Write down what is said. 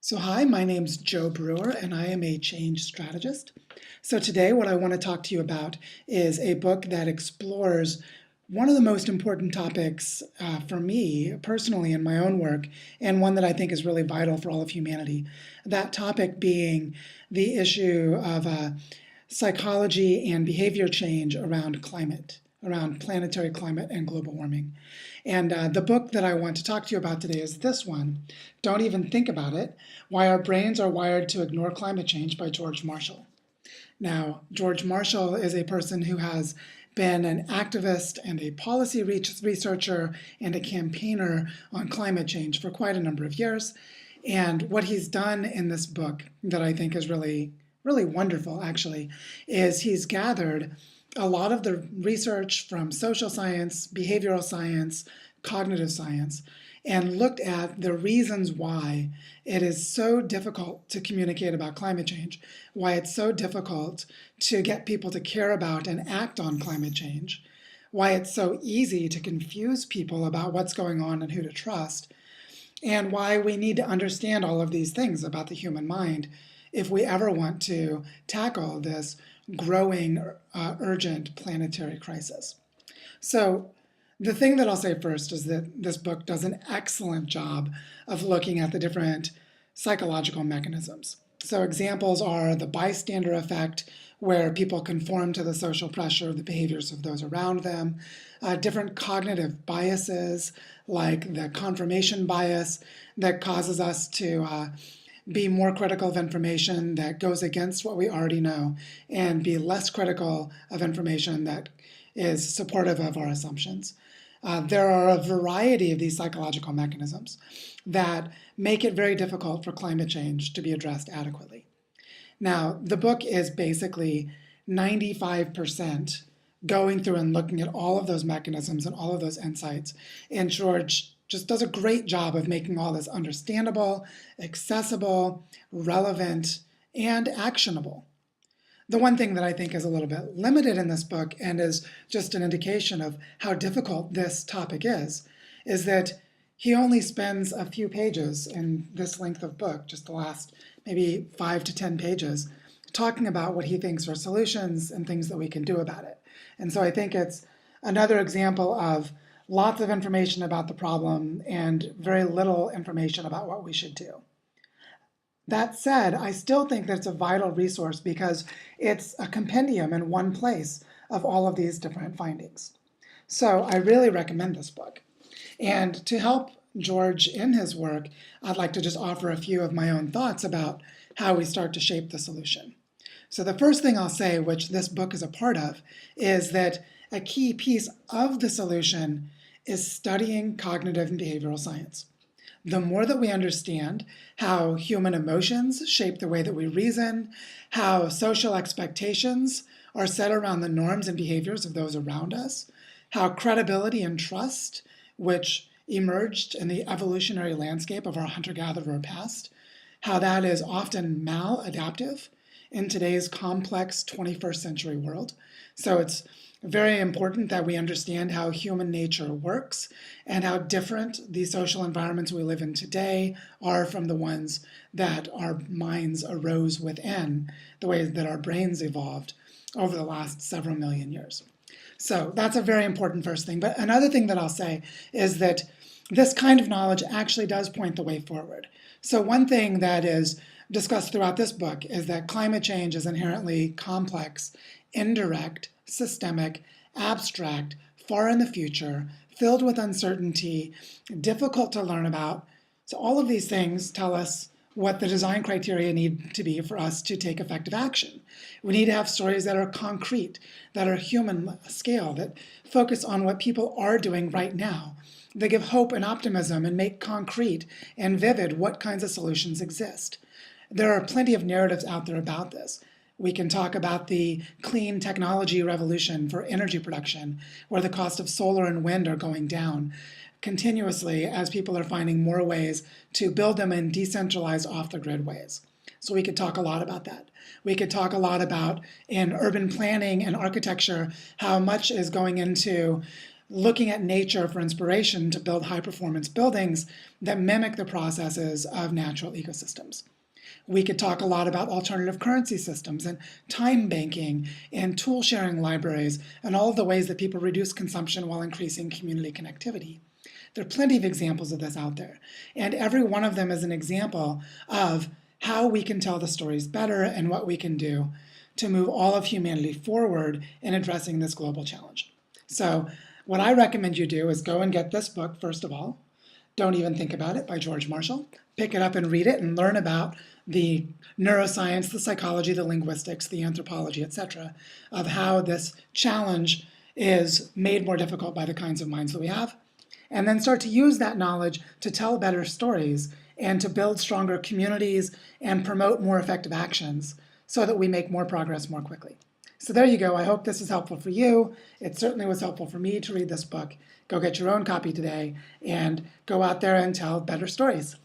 So hi, my name's Joe Brewer and I am a change strategist. So today what I want to talk to you about is a book that explores one of the most important topics for me personally in my own work, and one that I think is really vital for all of humanity. That topic being the issue of psychology and behavior change around climate, around planetary climate and global warming. And the book that I want to talk to you about today is this one, Don't Even Think About It, Why Our Brains Are Wired to Ignore Climate Change by George Marshall. Now, George Marshall is a person who has been an activist and a policy researcher and a campaigner on climate change for quite a number of years. And what he's done in this book that I think is really, really wonderful, actually, is he's gathered a lot of the research from social science, behavioral science, cognitive science, and looked at the reasons why it is so difficult to communicate about climate change, why it's so difficult to get people to care about and act on climate change, why it's so easy to confuse people about what's going on and who to trust, and why we need to understand all of these things about the human mind if we ever want to tackle this growing, urgent planetary crisis. So the thing that I'll say first is that this book does an excellent job of looking at the different psychological mechanisms. So examples are the bystander effect, where people conform to the social pressure of the behaviors of those around them, different cognitive biases, like the confirmation bias that causes us to be more critical of information that goes against what we already know, and be less critical of information that is supportive of our assumptions. There are a variety of these psychological mechanisms that make it very difficult for climate change to be addressed adequately. Now, the book is basically 95% going through and looking at all of those mechanisms and all of those insights, and George just does a great job of making all this understandable, accessible, relevant, and actionable. The one thing that I think is a little bit limited in this book, and is just an indication of how difficult this topic is that he only spends a few pages in this length of book, just the last maybe 5 to 10 pages, talking about what he thinks are solutions and things that we can do about it. And so I think it's another example of lots of information about the problem and very little information about what we should do. That said, I still think that it's a vital resource because it's a compendium in one place of all of these different findings. So I really recommend this book. And to help George in his work, I'd like to just offer a few of my own thoughts about how we start to shape the solution. So the first thing I'll say, which this book is a part of, is that a key piece of the solution is studying cognitive and behavioral science. The more that we understand how human emotions shape the way that we reason, how social expectations are set around the norms and behaviors of those around us, how credibility and trust, which emerged in the evolutionary landscape of our hunter-gatherer past, how that is often maladaptive in today's complex 21st century world. So it's very important that we understand how human nature works and how different the social environments we live in today are from the ones that our minds arose within, the way that our brains evolved over the last several million years. So that's a very important first thing. But another thing that I'll say is that this kind of knowledge actually does point the way forward. So one thing that is discussed throughout this book is that climate change is inherently complex, indirect, systemic, abstract, far in the future, filled with uncertainty, difficult to learn about. So all of these things tell us what the design criteria need to be for us to take effective action. We need to have stories that are concrete, that are human scale, that focus on what people are doing right now. They give hope and optimism and make concrete and vivid what kinds of solutions exist. There are plenty of narratives out there about this. We can talk about the clean technology revolution for energy production, where the cost of solar and wind are going down continuously as people are finding more ways to build them in decentralized, off-the-grid ways. So we could talk a lot about that. We could talk a lot about, in urban planning and architecture, how much is going into looking at nature for inspiration to build high-performance buildings that mimic the processes of natural ecosystems. We could talk a lot about alternative currency systems and time banking and tool sharing libraries and all of the ways that people reduce consumption while increasing community connectivity. There are plenty of examples of this out there, and every one of them is an example of how we can tell the stories better and what we can do to move all of humanity forward in addressing this global challenge. So what I recommend you do is go and get this book, first of all, Don't Even Think About It by George Marshall. Pick it up and read it and learn about the neuroscience, the psychology, the linguistics, the anthropology, etc., of how this challenge is made more difficult by the kinds of minds that we have. And then start to use that knowledge to tell better stories and to build stronger communities and promote more effective actions so that we make more progress more quickly. So there you go. I hope this is helpful for you. It certainly was helpful for me to read this book. Go get your own copy today and go out there and tell better stories.